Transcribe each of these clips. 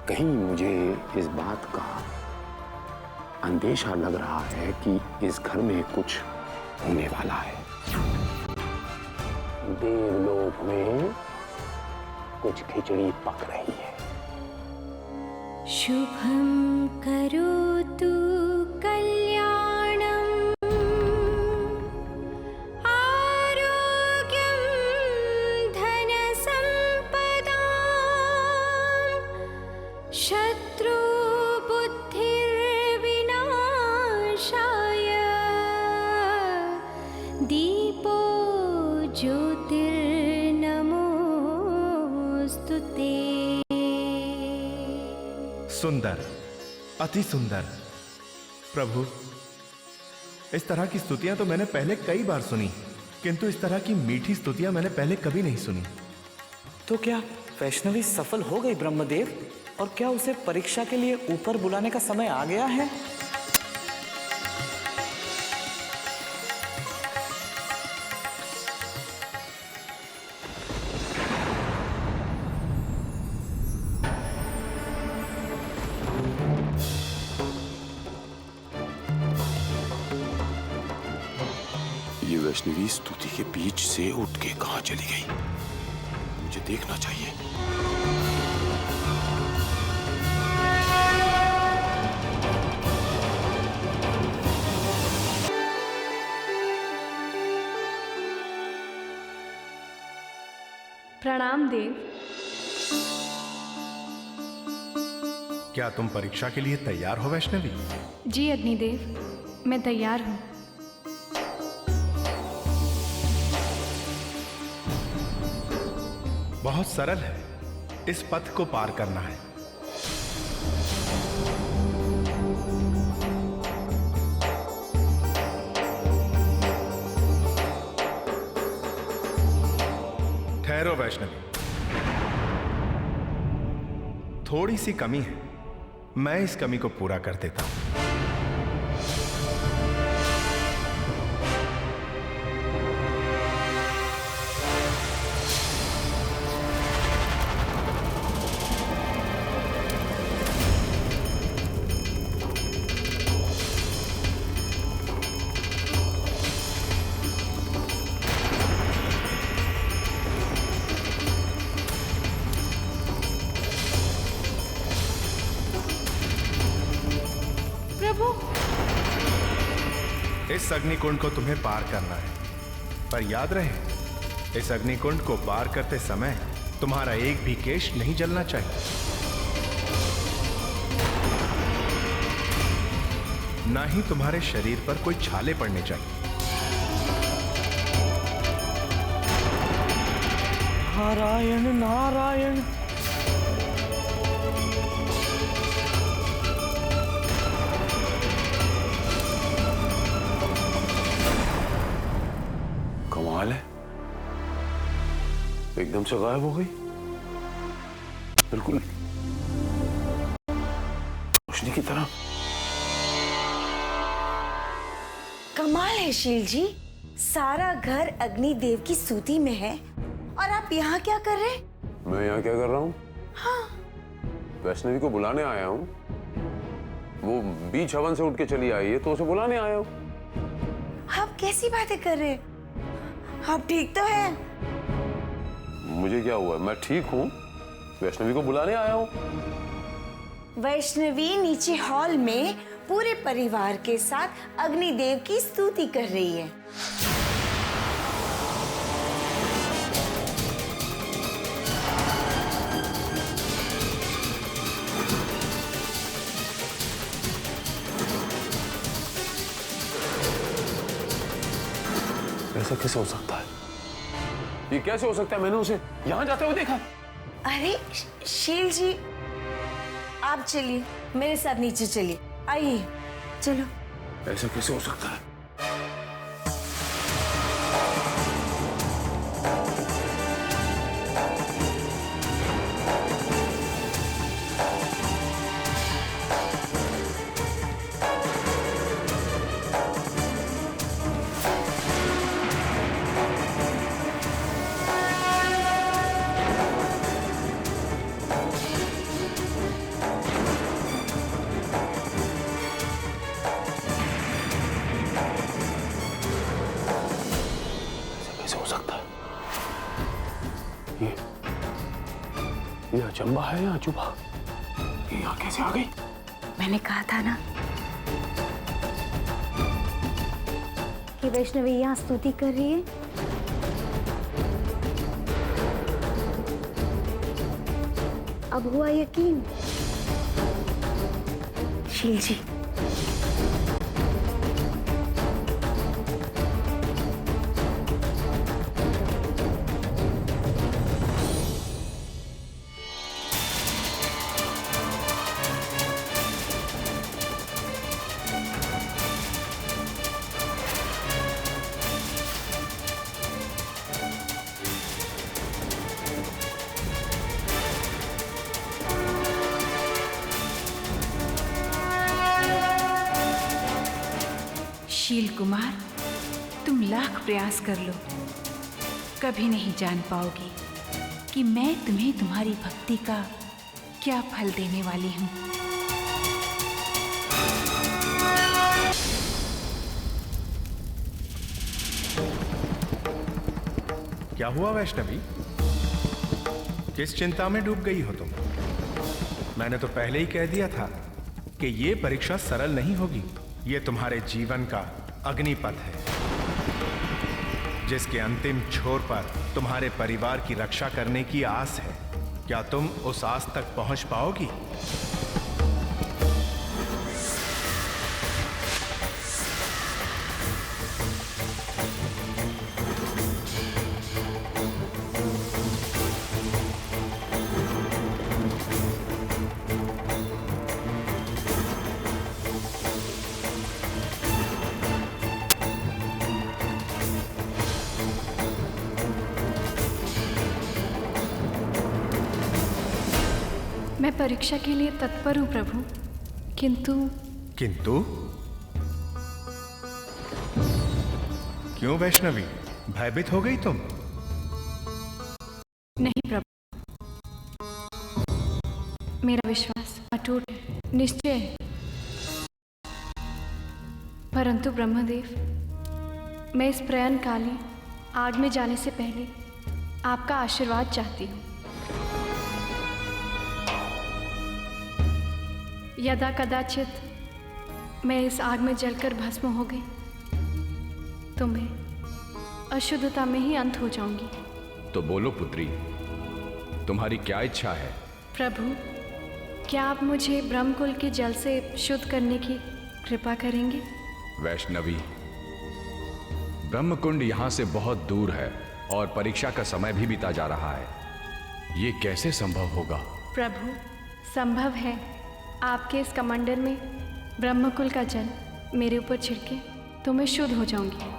कहीं मुझे इस बात का अंदेशा लग रहा है कि इस घर में कुछ होने वाला है। देवलोक में कुछ खिचड़ी पक रही है। शुभम करोतु कल्याणम आरोग्यम धन संपदा शत्रु बुद्धिर्विनाशाय दीपो ज्योतिर्नमोस्तुते। सुंदर, अति सुंदर। प्रभु, इस तरह की स्तुतियां तो मैंने पहले कई बार सुनी, किंतु इस तरह की मीठी स्तुतियां मैंने पहले कभी नहीं सुनी। तो क्या वैष्णवी सफल हो गई ब्रह्मदेव? और क्या उसे परीक्षा के लिए ऊपर बुलाने का समय आ गया है? ये वैष्णवी स्तुति के बीच से उठ के कहां चली गई? मुझे देखना चाहिए। प्रणाम देव। क्या तुम परीक्षा के लिए तैयार हो वैष्णवी? जी अग्निदेव, मैं तैयार हूँ। बहुत सरल है, इस पथ को पार करना है। ठहरो वैष्णवी, थोड़ी सी कमी है, मैं इस कमी को पूरा कर देता हूं। इस अग्निकुंड को तुम्हें पार करना है, पर याद रहे, इस अग्निकुंड को पार करते समय तुम्हारा एक भी केश नहीं जलना चाहिए, ना ही तुम्हारे शरीर पर कोई छाले पड़ने चाहिए। नारायण नारायण। कमाल है, एकदम से गायब हो गई, बिल्कुल रोशनी की तरह। कमाल है शील जी, सारा घर अग्निदेव की स्तुति में है और आप यहाँ क्या कर रहे हैं? मैं यहाँ क्या कर रहा हूँ? हाँ, वैष्णवी को बुलाने आया हूँ। वो बीच हवन से उठ के चली आई है तो उसे बुलाने आया हूँ। आप कैसी बातें कर रहे हैं? आप ठीक तो हैं? मुझे क्या हुआ, मैं ठीक हूँ। वैष्णवी को बुलाने आया हूँ। वैष्णवी नीचे हॉल में पूरे परिवार के साथ अग्निदेव की स्तुति कर रही है। ऐसा कैसे हो सकता है? ये कैसे हो सकता है? मैंने उसे यहाँ जाते हुए देखा। अरे शील जी, आप चलिए मेरे साथ नीचे चलिए, आइए चलो। ऐसा कैसे हो सकता है? ये अचंबा है या अजूबा? ये यहाँ कैसे आ गई? मैंने कहा था ना कि वैष्णवी यहाँ स्तुति कर रही है। अब हुआ यकीन। शील जी, शील कुमार, तुम लाख प्रयास कर लो, कभी नहीं जान पाओगी कि मैं तुम्हें तुम्हारी भक्ति का क्या फल देने वाली हूं। क्या हुआ वैष्णवी? किस चिंता में डूब गई हो तुम? मैंने तो पहले ही कह दिया था कि ये परीक्षा सरल नहीं होगी। ये तुम्हारे जीवन का अग्निपथ है, जिसके अंतिम छोर पर तुम्हारे परिवार की रक्षा करने की आस है। क्या तुम उस आस तक पहुंच पाओगी? मैं परीक्षा के लिए तत्पर हूँ प्रभु, किंतु क्यों वैष्णवी, भयभीत हो गई तुम? नहीं प्रभु, मेरा विश्वास अटूट है, निश्चय है। परंतु ब्रह्मदेव, मैं इस प्रयाणकाली आग में जाने से पहले आपका आशीर्वाद चाहती हूँ। यदा कदाचित मैं इस आग में जलकर भस्म हो गई तो मैं अशुद्धता में ही अंत हो जाऊंगी। तो बोलो पुत्री, तुम्हारी क्या इच्छा है? प्रभु, क्या आप मुझे ब्रह्मकुल के जल से शुद्ध करने की कृपा करेंगे? वैष्णवी, ब्रह्मकुंड यहाँ से बहुत दूर है और परीक्षा का समय भी बीता जा रहा है। ये कैसे संभव होगा? प्रभु, संभव है। आपके इस कमंडल में ब्रह्मकुल का जल मेरे ऊपर छिड़के तो मैं शुद्ध हो जाऊंगी।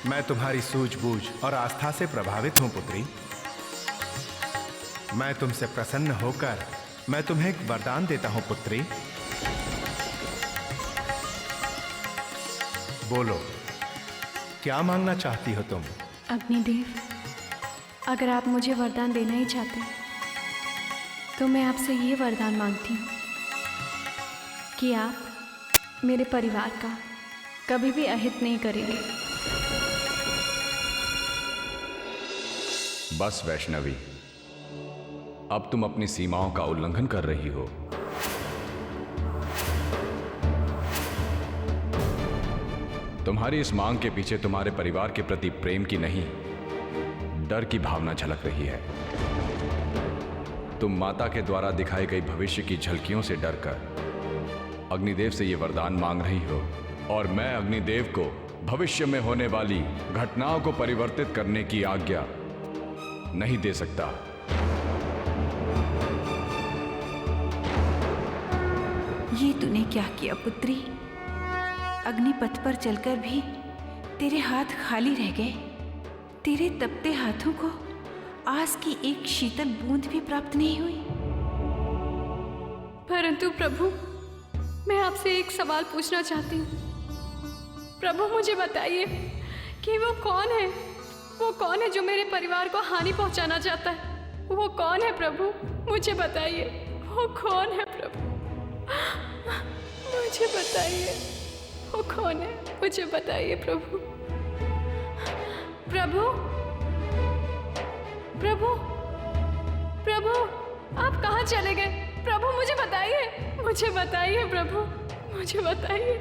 मैं तुम्हारी सूझबूझ और आस्था से प्रभावित हूं पुत्री। मैं तुमसे प्रसन्न होकर मैं तुम्हें एक वरदान देता हूं पुत्री। बोलो, क्या मांगना चाहती हो तुम? अग्निदेव, अगर आप मुझे वरदान देना ही चाहते तो मैं आपसे ये वरदान मांगती हूँ कि आप मेरे परिवार का कभी भी अहित नहीं करेंगे। बस वैष्णवी, अब तुम अपनी सीमाओं का उल्लंघन कर रही हो। तुम्हारी इस मांग के पीछे तुम्हारे परिवार के प्रति प्रेम की नहीं, डर की भावना झलक रही है। तुम माता के द्वारा दिखाई गई भविष्य की झलकियों से डरकर अग्निदेव से यह वरदान मांग रही हो, और मैं अग्निदेव को भविष्य में होने वाली घटनाओं को परिवर्तित करने की आज्ञा नहीं दे सकता। ये तूने क्या किया पुत्री? अग्निपथ पर चलकर भी तेरे हाथ खाली रह गए। तेरे तपते हाथों को आस की एक शीतल बूंद भी प्राप्त नहीं हुई। परंतु प्रभु, मैं आपसे एक सवाल पूछना चाहती हूँ। प्रभु, मुझे बताइए कि वो कौन है? वो कौन है जो मेरे परिवार को हानि पहुंचाना चाहता है? वो कौन है प्रभु? मुझे बताइए, वो कौन है प्रभु? मुझे बताइए, वो कौन है? मुझे बताइए प्रभु। प्रभु, प्रभु, प्रभु, आप कहाँ चले गए? प्रभु, मुझे बताइए, मुझे बताइए प्रभु, मुझे बताइए।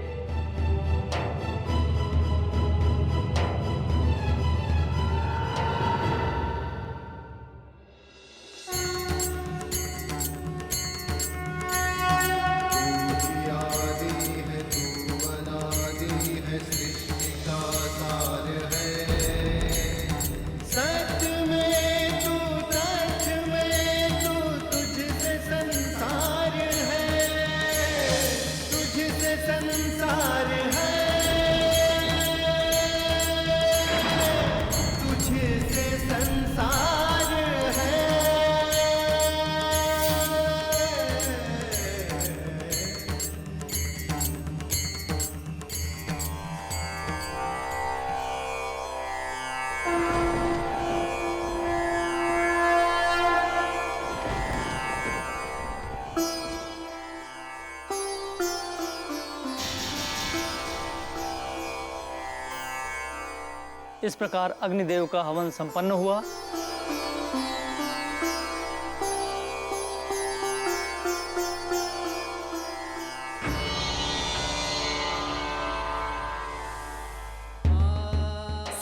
इस प्रकार अग्निदेव का हवन संपन्न हुआ।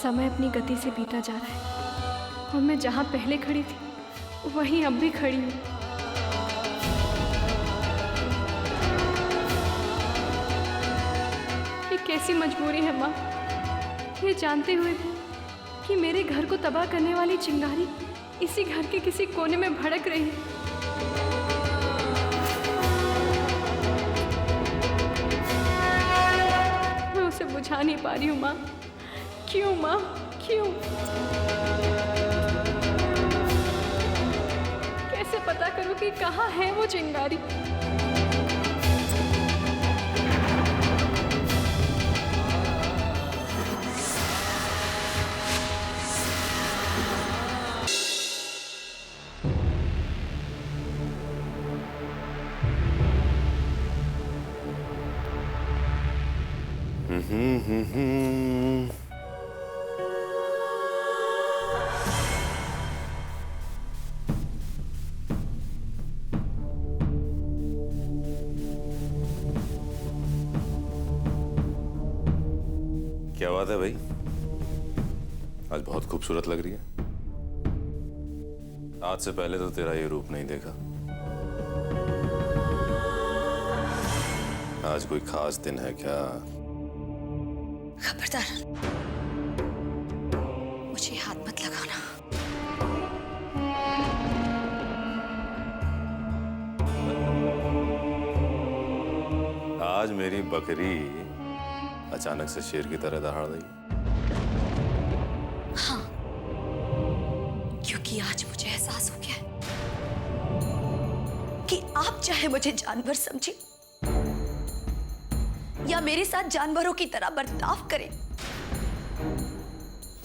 समय अपनी गति से बीता जा रहा है और मैं जहां पहले खड़ी थी वहीं अब भी खड़ी हूं। ये कैसी मजबूरी है माँ, ये जानते हुए भी कि मेरे घर को तबाह करने वाली चिंगारी इसी घर के किसी कोने में भड़क रही है। बता नहीं पा रही हूँ माँ। क्यों माँ, क्यों? कैसे पता करूँ कि कहाँ है वो चिंगारी? क्या बात है भाई, आज बहुत खूबसूरत लग रही है। आज से पहले तो तेरा ये रूप नहीं देखा। आज कोई खास दिन है क्या? खबरदार, मुझे हाथ मत लगाना। आज मेरी बकरी अचानक से शेर की तरह दहाड़ गई। हाँ, क्योंकि आज मुझे एहसास हो गया है कि आप चाहे मुझे जानवर समझे या मेरे साथ जानवरों की तरह बर्ताव करें,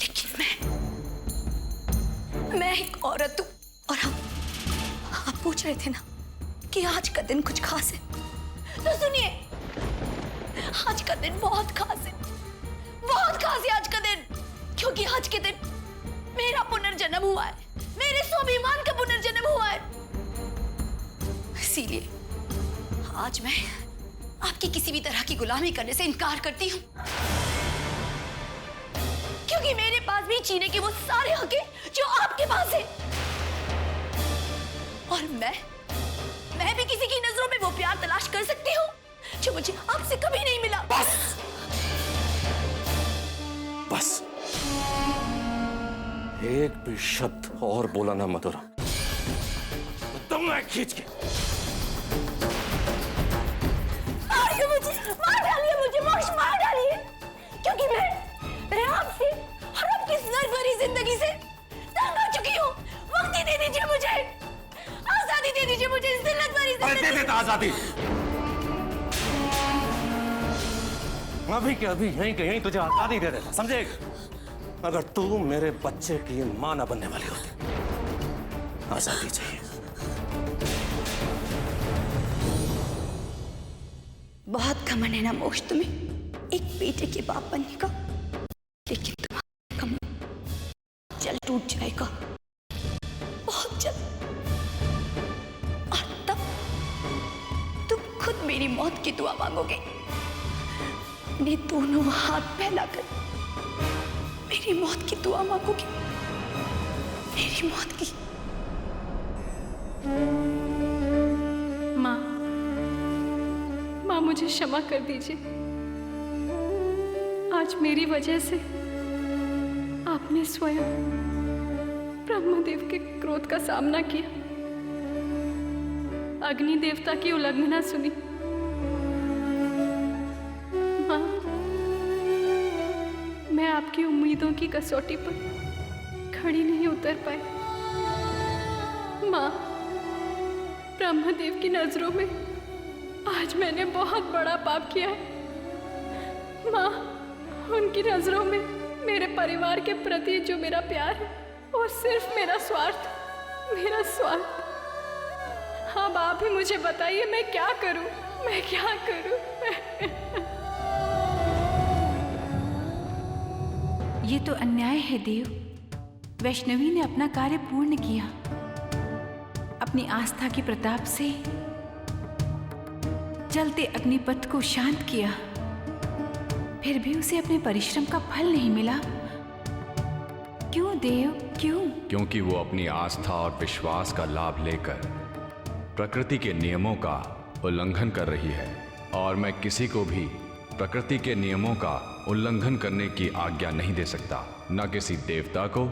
लेकिन मैं एक औरत हूं। और आप पूछ रहे थे ना कि आज का दिन कुछ खास है, तो सुनिए, आज का दिन बहुत खास है, बहुत खास है आज का दिन। क्योंकि आज के दिन मेरा पुनर्जन्म हुआ है, मेरे स्वाभिमान का पुनर्जन्म हुआ है। इसीलिए आज मैं आपकी किसी भी तरह की गुलामी करने से इनकार करती हूं, क्योंकि मेरे पास भी जीने के वो सारे हक हैं जो आपके पास है। और मैं भी किसी की नजरों में वो प्यार तलाश कर सकती हूँ जो मुझे आपसे कभी नहीं मिला। बस एक भी शब्द और बोला ना मधुरा, तुम खींच के मार डालिए, मुझे मोक्ष मार डालिए, क्योंकि मैं आपसे और आपकी नरभरी जिंदगी से तंग आ चुकी हूँ। मुक्ति दे दीजिए मुझे, आजादी दे दीजिए मुझे इस नरभरी जिंदगी। दे देता आजादी। अभी के अभी यहीं के यहीं तुझे आजादी दे देता, समझे? अगर तू मेरे बच्चे की मां ना बनने वाली होती। आजादी चाहिए। बहुत घमंड है ना मोक्ष तुम्हें एक बेटे के बाप बनने का, लेकिन तुम्हारा घमंड जल टूट जाएगा बहुत जल्द। और तब तुम खुद मेरी मौत की दुआ मांगोगे, अपने दोनों हाथ फैलाकर मेरी मौत की दुआ मांगोगे, मेरी मौत की। माँ, मुझे क्षमा कर दीजिए। आज मेरी वजह से आपने स्वयं ब्रह्मदेव के क्रोध का सामना किया, अग्नि देवता की उल्लंघना सुनी। माँ, मैं आपकी उम्मीदों की कसौटी पर खड़ी नहीं उतर पाई। माँ, ब्रह्मदेव की नजरों में आज मैंने बहुत बड़ा पाप किया है। माँ, उनकी नजरों में मेरे परिवार के प्रति जो मेरा प्यार है वो सिर्फ मेरा स्वार्थ। अब आप ही मुझे बताइए, मैं क्या करूं? ये तो अन्याय है देव। वैष्णवी ने अपना कार्य पूर्ण किया, अपनी आस्था के प्रताप से जलते अग्निपथ को शांत किया, फिर भी उसे अपने परिश्रम का फल नहीं मिला। क्यों देव, क्यों? क्योंकि वो अपनी आस्था और विश्वास का लाभ लेकर प्रकृति के नियमों का उल्लंघन कर रही है, और मैं किसी को भी प्रकृति के नियमों का उल्लंघन करने की आज्ञा नहीं दे सकता, न किसी देवता को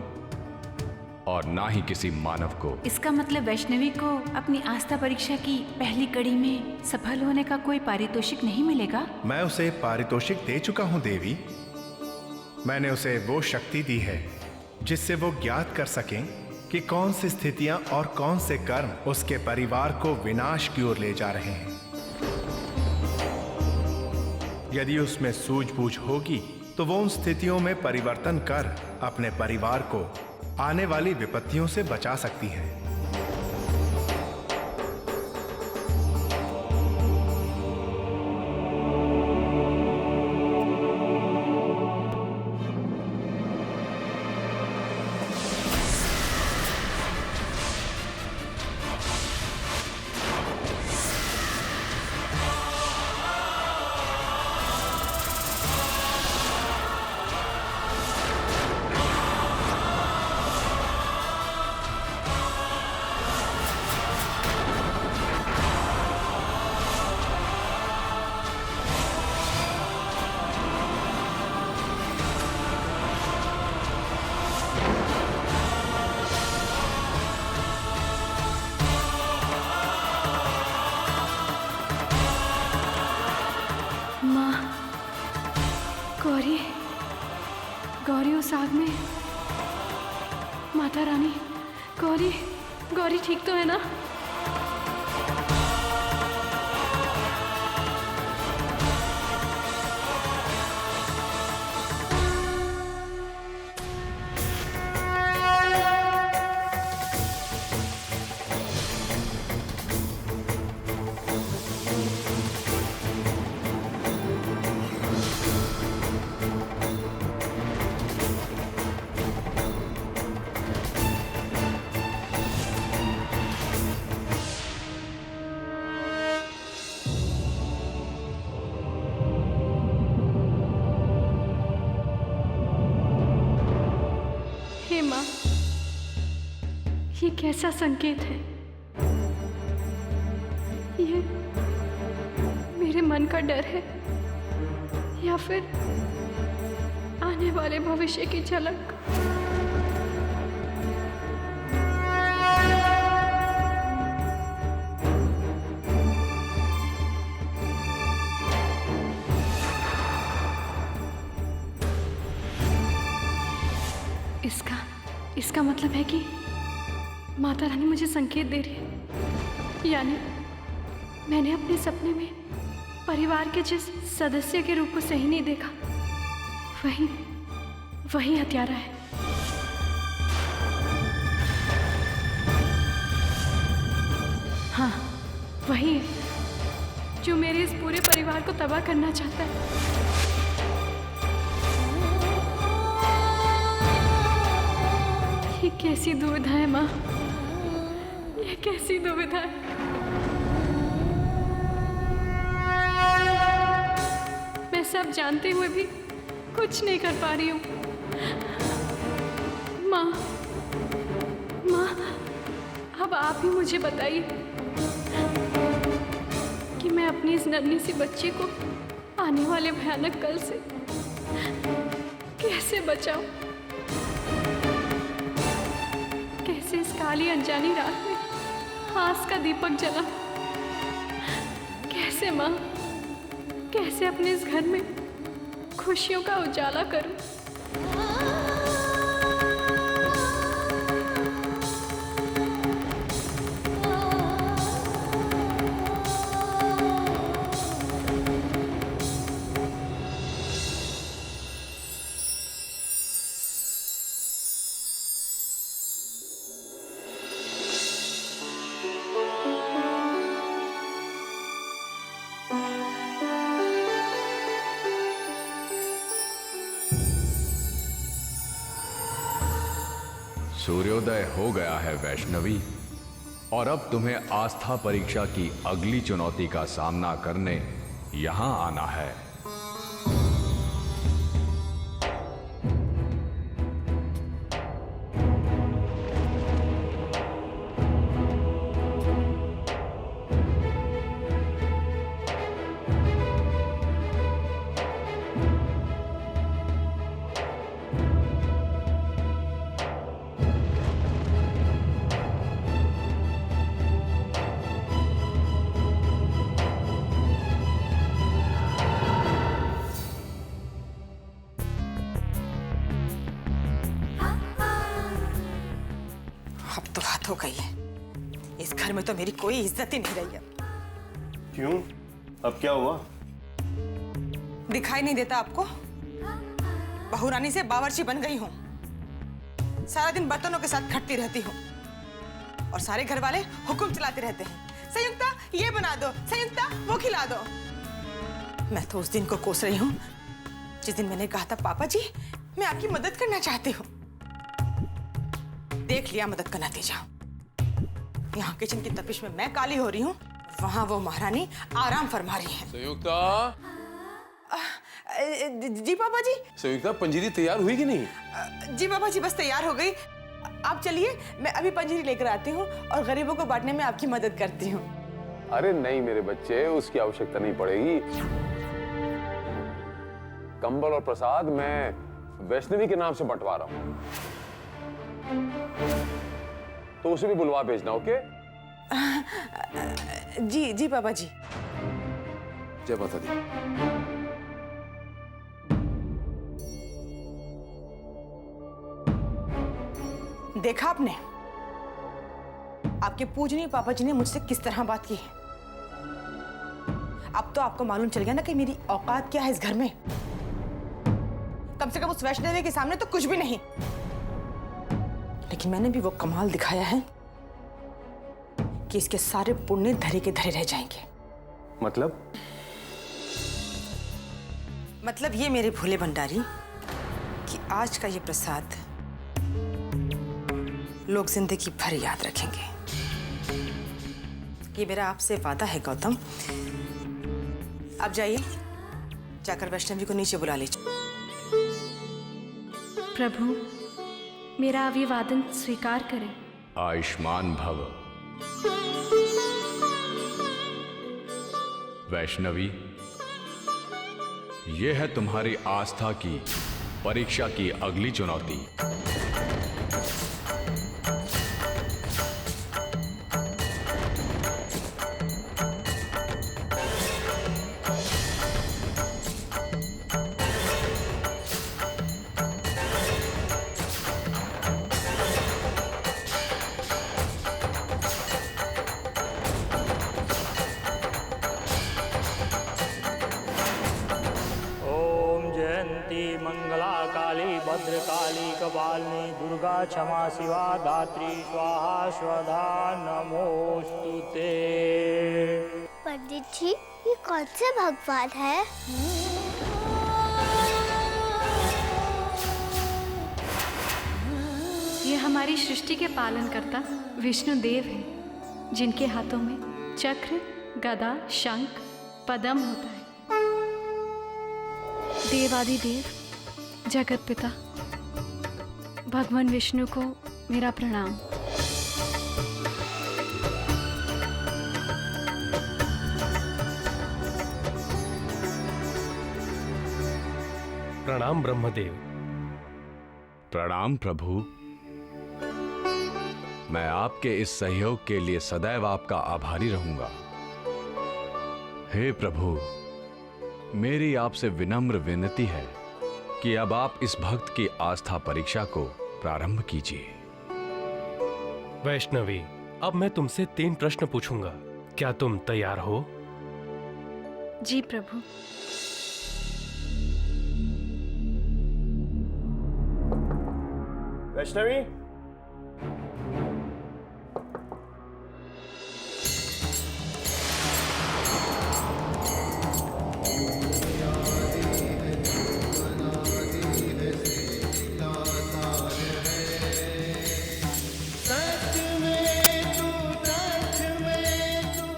और ना ही किसी मानव को। इसका मतलब वैष्णवी को अपनी आस्था परीक्षा की पहली कड़ी में सफल होने का कोई पारितोषिक नहीं मिलेगा? मैं उसे पारितोषिक दे चुका हूं देवी। मैंने उसे वो शक्ति दी है जिससे वो ज्ञात कर सकें कि कौन सी स्थितियां और कौन से कर्म उसके परिवार को विनाश की ओर ले जा रहे हैं। यदि उसमें सूझबूझ होगी तो वो उन स्थितियों में परिवर्तन कर अपने परिवार को आने वाली विपत्तियों से बचा सकती है। गौरी उस आग में। माता रानी, गौरी ठीक तो है ना? ये कैसा संकेत है? ये मेरे मन का डर है या फिर आने वाले भविष्य की झलक? इसका मतलब है कि माता रानी मुझे संकेत दे रही है। यानी मैंने अपने सपने में परिवार के जिस सदस्य के रूप को सही नहीं देखा, वही हत्यारा है। हाँ, वही है जो मेरे इस पूरे परिवार को तबाह करना चाहता है। ये कैसी दुविधा है माँ, ये कैसी दुविधा है। मैं सब जानते हुए भी कुछ नहीं कर पा रही हूँ। माँ, अब आप ही मुझे बताइए कि मैं अपनी इस नन्ही सी बच्ची को आने वाले भयानक कल से कैसे बचाऊं? कैसे इस काली अनजानी रात में आस का दीपक जला? कैसे माँ, कैसे अपने इस घर में खुशियों का उजाला करूं? सूर्योदय हो गया है वैष्णवी, और अब तुम्हें आस्था परीक्षा की अगली चुनौती का सामना करने यहां आना है। हो गई है। इस घर में तो मेरी कोई इज्जत ही नहीं रही है। क्यों? अब क्या हुआ? दिखाई नहीं देता आपको? बहू रानी से बावर्ची बन गई हूँ। सारा दिन बर्तनों के साथ खटती रहती हूँ और सारे घर वाले हुक्म चलाते रहते हैं, संयुक्ता ये बना दो, संयुक्ता वो खिला दो। मैं तो उस दिन को कोस रही हूँ जिस दिन मैंने कहा था पापा जी मैं आपकी मदद करना चाहती हूँ। देख लिया मदद का नतीजा। यहाँ किचन की तपिश में मैं काली हो रही हूँ, वहां वो महारानी आराम फरमा रही है। संयुक्ता। जी पापा जी। संयुक्ता पंजीरी तैयार हुई कि नहीं? जी पापा जी बस तैयार हो गई। आप चलिए मैं अभी पंजीरी लेकर आती हूँ और गरीबों को बांटने में आपकी मदद करती हूँ। अरे नहीं मेरे बच्चे, उसकी आवश्यकता नहीं पड़ेगी। कंबल और प्रसाद मैं वैष्णवी के नाम से बंटवा रहा हूँ, तो उसे भी बुलवा भेजना। ओके? जी जी पापा जी। जय माता दी। देखा आपने, आपके पूजनीय पापा जी ने मुझसे किस तरह बात की है। अब तो आपको मालूम चल गया ना कि मेरी औकात क्या है इस घर में। कम से कम उस वैष्णवी के सामने तो कुछ भी नहीं, लेकिन मैंने भी वो कमाल दिखाया है कि इसके सारे पुण्य धरे के धरे रह जाएंगे। मतलब ये मेरे भोले भंडारी कि आज का ये प्रसाद लोग जिंदगी भर याद रखेंगे। ये मेरा आपसे वादा है गौतम। आप जाइए, जाकर वैष्णवी को नीचे बुला लीजिए। प्रभु मेरा अभिवादन स्वीकार करें। आयुष्मान भव। वैष्णवी, यह है तुम्हारी आस्था की परीक्षा की अगली चुनौती। मंगला काली भद्रकाली कपालिनी दुर्गा क्षमा शिवा धात्री स्वाहा स्वधा नमोस्तुते। पंडित जी ये कौन से भगवान है? ये हमारी सृष्टि के पालनकर्ता विष्णु देव हैं, जिनके हाथों में चक्र, गदा, शंख, पद्म होता है। देवादिदेव जगत पिता भगवान विष्णु को मेरा प्रणाम। प्रणाम ब्रह्मदेव। प्रणाम प्रभु। मैं आपके इस सहयोग के लिए सदैव आपका आभारी रहूंगा। हे प्रभु, मेरी आपसे विनम्र विनती है कि अब आप इस भक्त की आस्था परीक्षा को प्रारंभ कीजिए। वैष्णवी, अब मैं तुमसे 3 प्रश्न पूछूंगा, क्या तुम तैयार हो? जी प्रभु। वैष्णवी,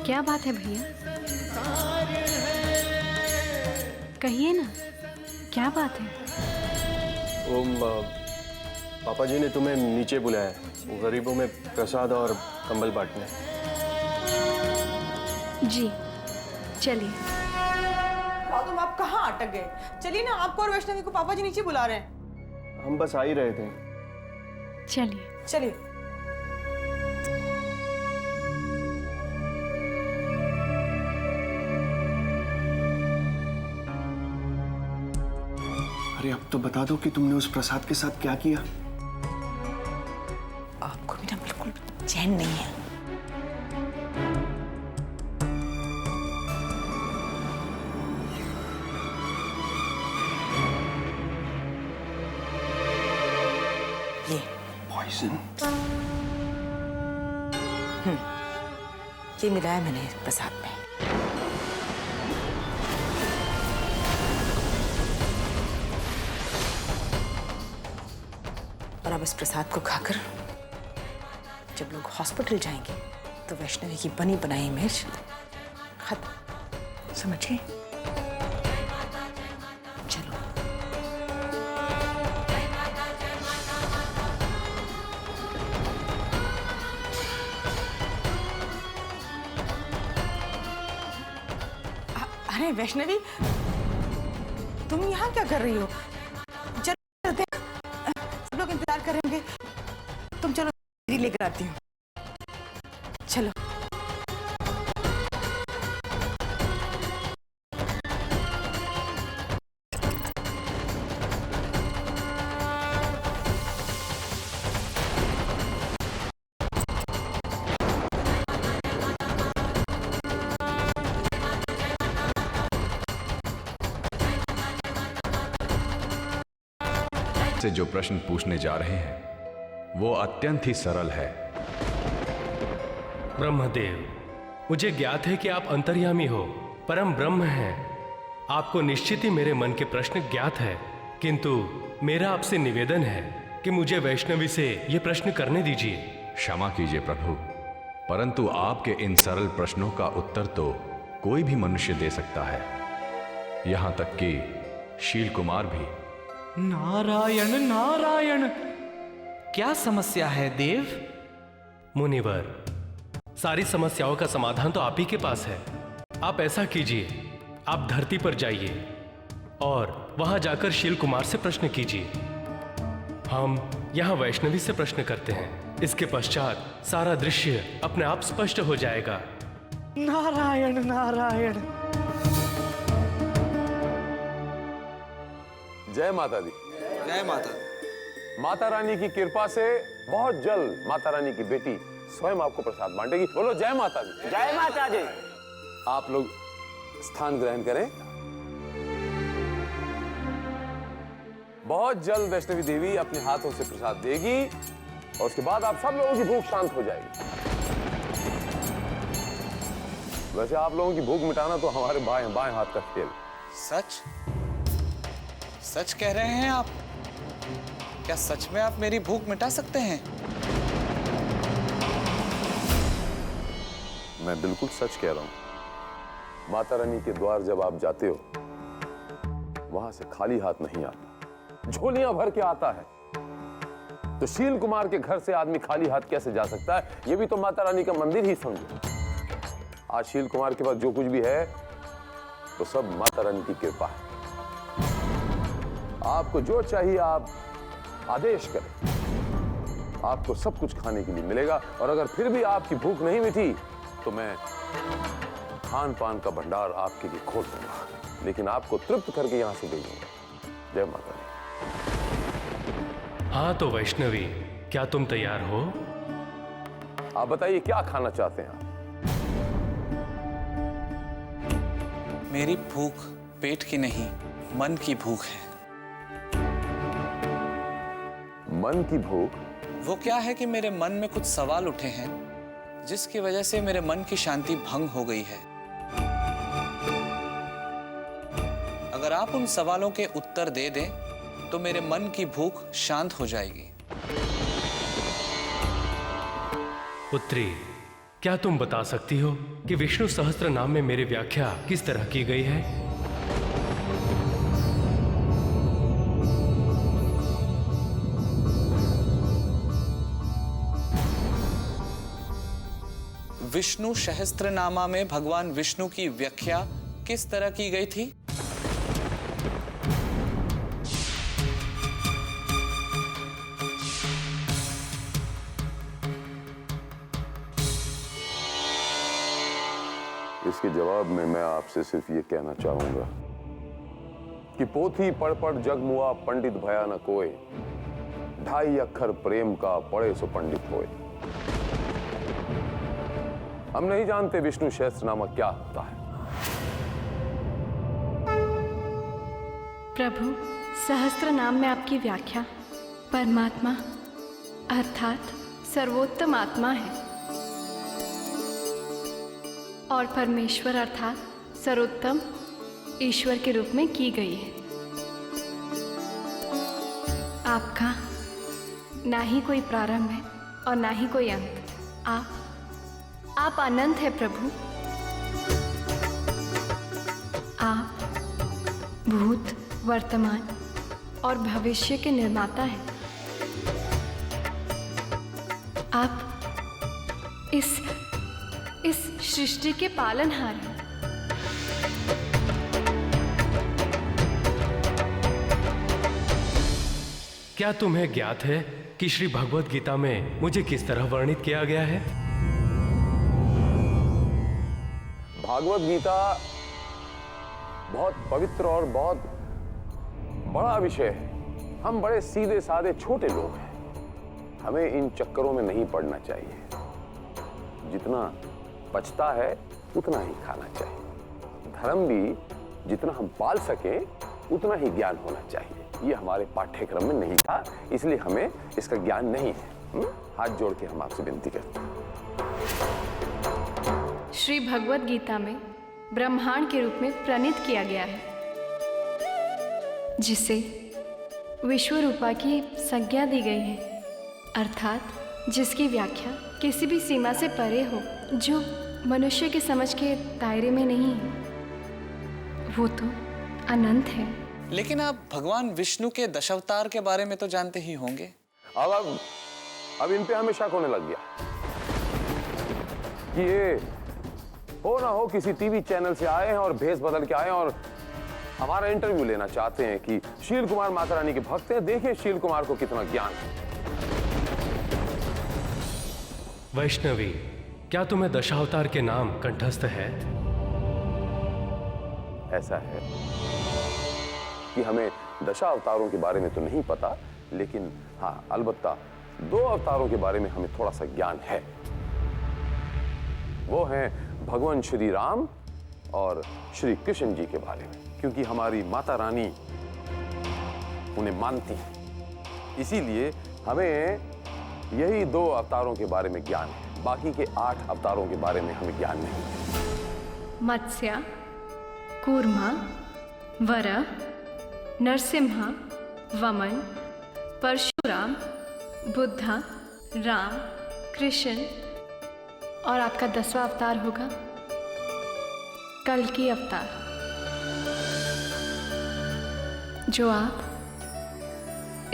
क्या बात है भैया, कहिए ना, क्या बात है? पापा जी ने तुम्हें नीचे बुलाया है, गरीबों में प्रसाद और कंबल बांटने। जी चलिए। गौतम आप कहाँ अटक गए? चलिए ना, आपको और वैष्णवी को पापा जी नीचे बुला रहे हैं। हम बस आ ही रहे थे। चलिए चलिए। अरे अब तो बता दो कि तुमने उस प्रसाद के साथ क्या किया। आपको भी ना बिल्कुल चैन बहन नहीं है। ये पॉइजन? ये मिलाया मैंने प्रसाद में। और अब इस प्रसाद को खाकर जब लोग हॉस्पिटल जाएंगे तो वैष्णवी की बनी बनाई इमेज खत्म। समझे? चलो। अरे वैष्णवी, तुम यहाँ क्या कर रही हो? चलो सब लोग इंतजार करेंगे। तुम चलो, लेकर आती हूँ। चलो। से जो प्रश्न पूछने जा रहे हैं वो अत्यंत ही सरल है। ब्रह्मदेव, मुझे ज्ञात है कि आप अंतर्यामी हो, परम ब्रह्म हैं। आपको निश्चित ही मेरे मन के प्रश्न ज्ञात है, किंतु मेरा आपसे निवेदन है कि मुझे वैष्णवी से ये प्रश्न करने दीजिए। क्षमा कीजिए प्रभु, परंतु आपके इन सरल प्रश्नों का उत्तर तो कोई भी मनुष्य दे सकता है, यहां तक कि शील कुमार भी। नारायण नारायण, क्या समस्या है देव? मुनिवर, सारी समस्याओं का समाधान तो आप ही के पास है। आप ऐसा कीजिए, आप धरती पर जाइए और वहां जाकर शील कुमार से प्रश्न कीजिए। हम यहां वैष्णवी से प्रश्न करते हैं, इसके पश्चात सारा दृश्य अपने आप स्पष्ट हो जाएगा। नारायण नारायण। जय माता दी। जय माता दी। माता रानी की कृपा से बहुत जल्द माता रानी की बेटी स्वयं आपको प्रसाद बांटेगी। बोलो जय माता दी। जय माता दी। आप लोग स्थान ग्रहण करें। बहुत जल्द वैष्णवी देवी अपने हाथों से प्रसाद देगी और उसके बाद आप सब लोगों की भूख शांत हो जाएगी। वैसे आप लोगों की भूख मिटाना तो हमारे बाएं हाथ का खेल। सच सच कह रहे हैं आप? क्या सच में आप मेरी भूख मिटा सकते हैं? मैं बिल्कुल सच कह रहा हूं। माता रानी के द्वार जब आप जाते हो वहां से खाली हाथ नहीं आता, झोलियां भर के आता है। तो शील कुमार के घर से आदमी खाली हाथ कैसे जा सकता है? ये भी तो माता रानी का मंदिर ही समझो। आज शील कुमार के पास जो कुछ भी है वो सब माता रानी की कृपा है। आपको जो चाहिए आप आदेश करें, आपको सब कुछ खाने के लिए मिलेगा। और अगर फिर भी आपकी भूख नहीं मिटी तो मैं खान पान का भंडार आपके लिए खोल दूंगा, लेकिन आपको तृप्त करके यहां से भेजूंगा। जय माता दी। हाँ तो वैष्णवी, क्या तुम तैयार हो? आप बताइए क्या खाना चाहते हैं आप? मेरी भूख पेट की नहीं, मन की भूख है। मन की भूख? वो क्या है कि मेरे मन में कुछ सवाल उठे हैं जिसकी वजह से मेरे मन की शांति भंग हो गई है। अगर आप उन सवालों के उत्तर दे दें तो मेरे मन की भूख शांत हो जाएगी। पुत्री, क्या तुम बता सकती हो कि विष्णु सहस्त्र नाम में मेरी व्याख्या किस तरह की गई है? विष्णु सहस्त्रनामा में भगवान विष्णु की व्याख्या किस तरह की गई थी? इसके जवाब में मैं आपसे सिर्फ ये कहना चाहूंगा कि पोथी पढ़ पढ़ जग मुआ पंडित भया न कोय, ढाई अक्षर प्रेम का पढ़े सो पंडित होए। हम नहीं जानते विष्णु सहस्त्र नामक क्या होता है। प्रभु, सहस्त्र नाम में आपकी व्याख्या परमात्मा अर्थात सर्वोत्तम आत्मा है और परमेश्वर अर्थात सर्वोत्तम ईश्वर के रूप में की गई है। आपका ना ही कोई प्रारंभ है और ना ही कोई अंत। आप अनंत है प्रभु। आप भूत, वर्तमान और भविष्य के निर्माता हैं। आप इस सृष्टि के पालनहार हैं। क्या तुम्हें ज्ञात है कि श्री भगवत गीता में मुझे किस तरह वर्णित किया गया है? भागवत गीता बहुत पवित्र और बहुत बड़ा विषय है। हम बड़े सीधे साधे छोटे लोग हैं, हमें इन चक्करों में नहीं पड़ना चाहिए। जितना बचता है उतना ही खाना चाहिए। धर्म भी जितना हम पाल सके उतना ही ज्ञान होना चाहिए। ये हमारे पाठ्यक्रम में नहीं था, इसलिए हमें इसका ज्ञान नहीं है। हाथ जोड़ के हम आपसे विनती करते हैं। श्री भगवत गीता में ब्रह्मांड के रूप में प्रणीत किया गया है, जिसे विश्वरूपा की संज्ञा दी गई है, अर्थात जिसकी व्याख्या किसी भी सीमा से परे हो, जो मनुष्य की समझ के दायरे में नहीं है। वो तो अनंत है। लेकिन आप भगवान विष्णु के दशावतार के बारे में तो जानते ही होंगे। अब इन पे हमें शक होने लग गया कि ये हो ना हो किसी टीवी चैनल से आए हैं और भेष बदल के आए हैं और हमारा इंटरव्यू लेना चाहते हैं कि शील कुमार माता रानी के भक्त हैं, देखिए शील कुमार को कितना ज्ञान है। वैष्णवी, क्या तुम्हें दशावतार के नाम कंठस्थ है? ऐसा है कि हमें दशा अवतारों के बारे में तो नहीं पता, लेकिन हाँ अलबत्ता 2 अवतारों के बारे में हमें थोड़ा सा ज्ञान है। वो हैं भगवान श्री राम और श्री कृष्ण जी के बारे में, क्योंकि हमारी माता रानी उन्हें मानती है, इसीलिए हमें यही 2 अवतारों के बारे में ज्ञान है। बाकी के 8 अवतारों के बारे में हमें ज्ञान नहीं। मत्स्य, कूर्मा, वराह, नरसिम्हा, वमन, परशुराम, बुद्धा, राम, कृष्ण और आपका 10वां अवतार होगा कल्कि अवतार, जो आप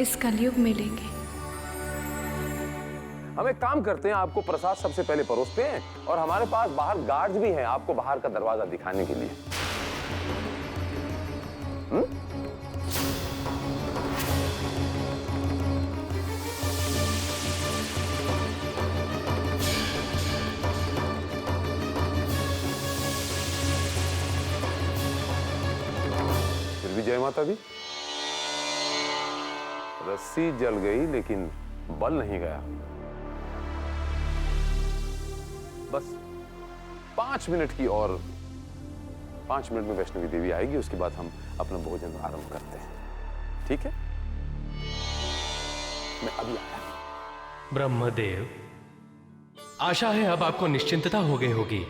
इस कलयुग में लेंगे। हम एक काम करते हैं, आपको प्रसाद सबसे पहले परोसते हैं और हमारे पास बाहर गार्ड्स भी हैं आपको बाहर का दरवाजा दिखाने के लिए। फिर भी जय माता दी। रस्सी जल गई लेकिन बल नहीं गया। बस 5 मिनट की और 5 मिनट में वैष्णवी देवी आएगी, उसके बाद हम अपना भोजन आरंभ करते हैं। ठीक है, मैं अभी आया। ब्रह्मदेव, आशा है अब आपको निश्चिंतता हो गई होगी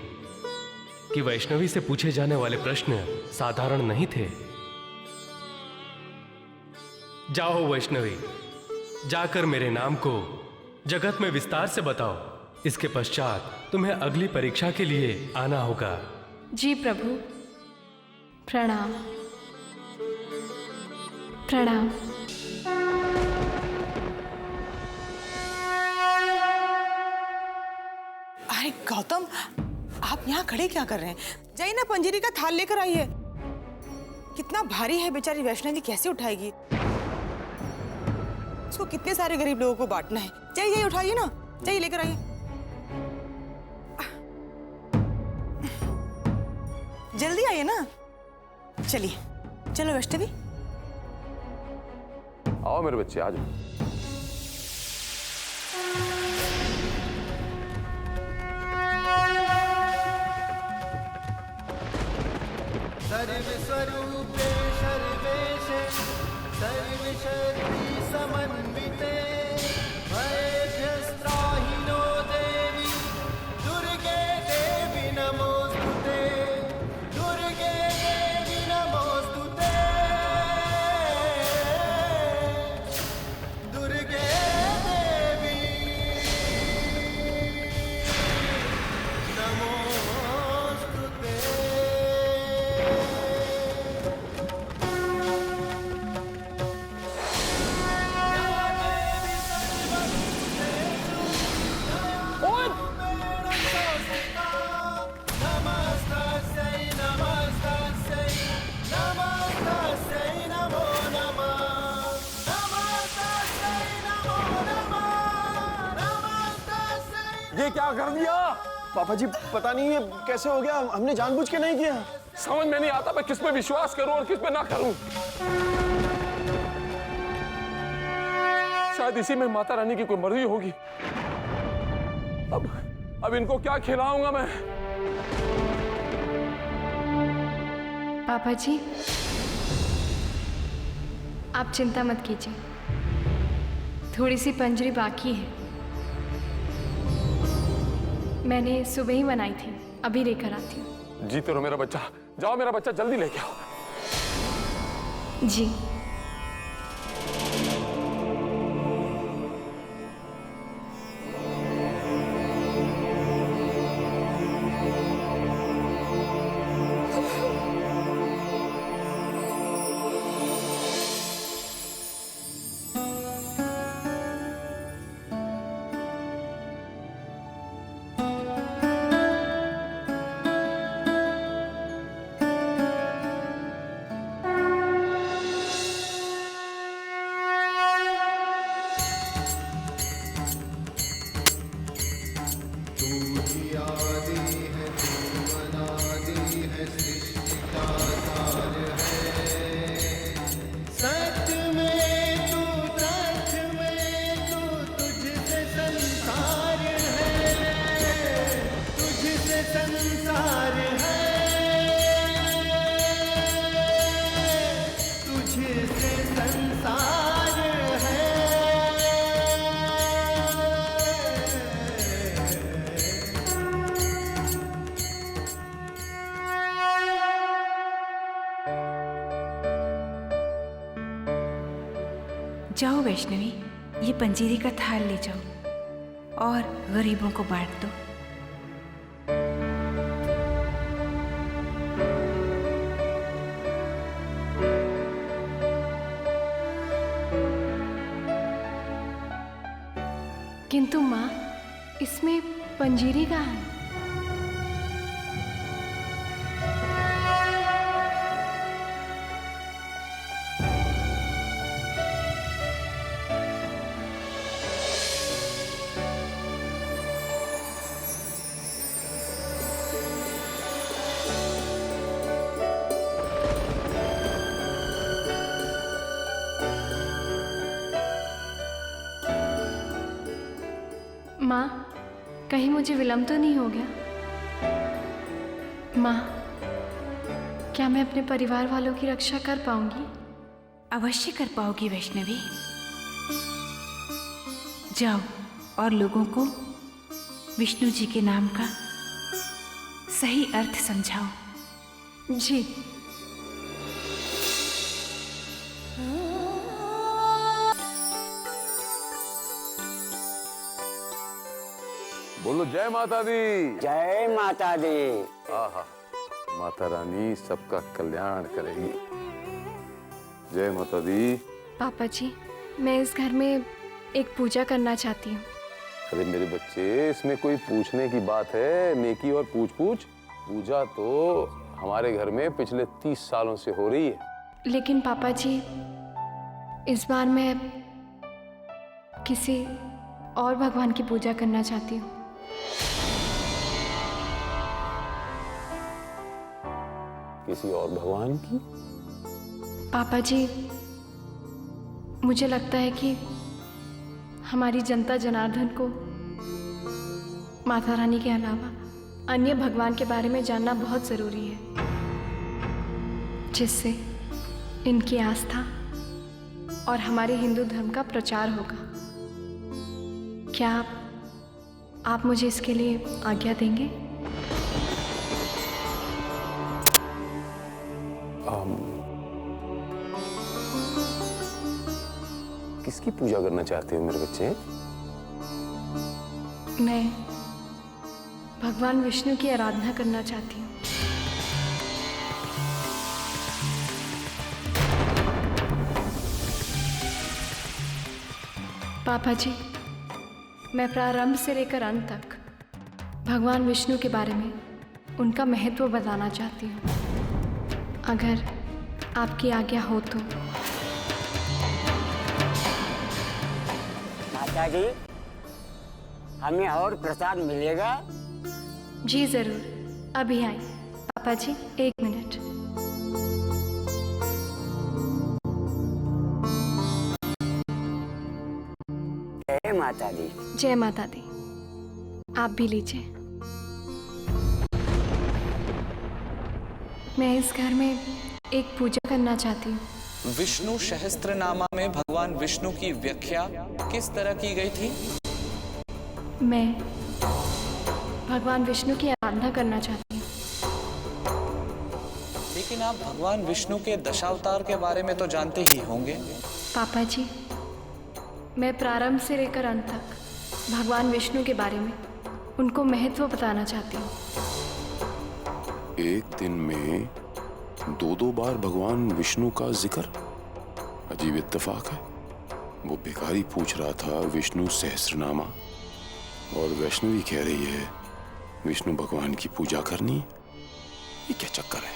कि वैष्णवी से पूछे जाने वाले प्रश्न साधारण नहीं थे। जाओ वैष्णवी, जाकर मेरे नाम को जगत में विस्तार से बताओ। इसके पश्चात तुम्हें अगली परीक्षा के लिए आना होगा। जी प्रभु, प्रणाम प्रणाम। अरे गौतम, आप यहाँ खड़े क्या कर रहे हैं? जाइए ना, पंजीरी का थाल लेकर आइए। कितना भारी है, बेचारी वैष्णवी कैसे उठाएगी? उसको कितने सारे गरीब लोगों को बांटना है। जाइए जाइए, उठाइए ना, जाइए लेकर आइए। जल्दी आइए ना। चलिए, चलो वैष्णवी। आओ मेरे बच्चे, आ जाओ। सर्वस्वरूपे सर्वेशे सर्वशक्ति समन्विते भयभ्यस्त्राहि नो देवी दुर्गे देवी नमोस्तुते दुर्गे देवी नमोस्तुते दुर्गे देवी नमोस्तुते। ये क्या कर दिया? पापा जी पता नहीं ये कैसे हो गया, हमने जानबूझ के नहीं किया। समझ में नहीं आता मैं किस पे विश्वास करूं और किस पे ना करूं। शायद इसी में माता रानी की कोई मर्जी होगी। अब इनको क्या खिलाऊंगा मैं? पापा जी, आप चिंता मत कीजिए, थोड़ी सी पंजरी बाकी है, मैंने सुबह ही बनाई थी, अभी लेकर आती हूँ। जीते रहो मेरा बच्चा, जाओ मेरा बच्चा जल्दी लेके आओ। जी। जाओ वैष्णवी, ये पंजीरी का थाल ले जाओ और गरीबों को बांट दो। किंतु माँ, इसमें पंजीरी कहाँ है? माँ, कहीं मुझे विलम्ब तो नहीं हो गया? माँ, क्या मैं अपने परिवार वालों की रक्षा कर पाऊंगी? अवश्य कर पाओगी वैष्णवी। जाओ और लोगों को विष्णु जी के नाम का सही अर्थ समझाओ। जी। बोलो जय माता दी। जय माता दी। आहा, माता रानी सबका कल्याण करेगी। जय माता दी। पापा जी, मैं इस घर में एक पूजा करना चाहती हूँ। अरे मेरे बच्चे, इसमें कोई पूछने की बात है? नेकी और पूछ पूछ। पूजा तो हमारे घर में पिछले 30 सालों से हो रही है। लेकिन पापा जी, इस बार मैं किसी और भगवान की पूजा करना चाहती हूँ। किसी और भगवान की? पापा जी, मुझे लगता है कि हमारी जनता जनार्दन को माता रानी के अलावा अन्य भगवान के बारे में जानना बहुत जरूरी है। जिससे इनकी आस्था और हमारे हिंदू धर्म का प्रचार होगा। क्या आप मुझे इसके लिए आज्ञा देंगे? किसकी पूजा करना चाहते हो मेरे बच्चे? मैं भगवान विष्णु की आराधना करना चाहती हूँ। पापा जी, मैं प्रारंभ से लेकर अंत तक भगवान विष्णु के बारे में उनका महत्व बताना चाहती हूँ। अगर आपकी आज्ञा हो तो। माता जी, हमें और प्रसाद मिलेगा? जी जरूर, अभी आए। पापा जी, 1 मिनट। जय माता दी। जय माता दी। आप भी लीजिए। मैं इस घर में एक पूजा करना चाहती हूँ। विष्णु सहस्त्रनामा में भगवान विष्णु की व्याख्या किस तरह की गई थी? मैं भगवान विष्णु की आराधना करना चाहती हूँ। लेकिन आप भगवान विष्णु के दशावतार के बारे में तो जानते ही होंगे। पापा जी, मैं प्रारंभ से लेकर अंत तक भगवान विष्णु के बारे में उनको महत्व बताना चाहती हूँ। एक दिन में 2-2 बार भगवान विष्णु का जिक्र? अजीब इत्तेफाक है। वो भिखारी पूछ रहा था विष्णु सहस्त्रनामा, और वैष्णवी कह रही है विष्णु भगवान की पूजा करनी। ये क्या चक्कर है?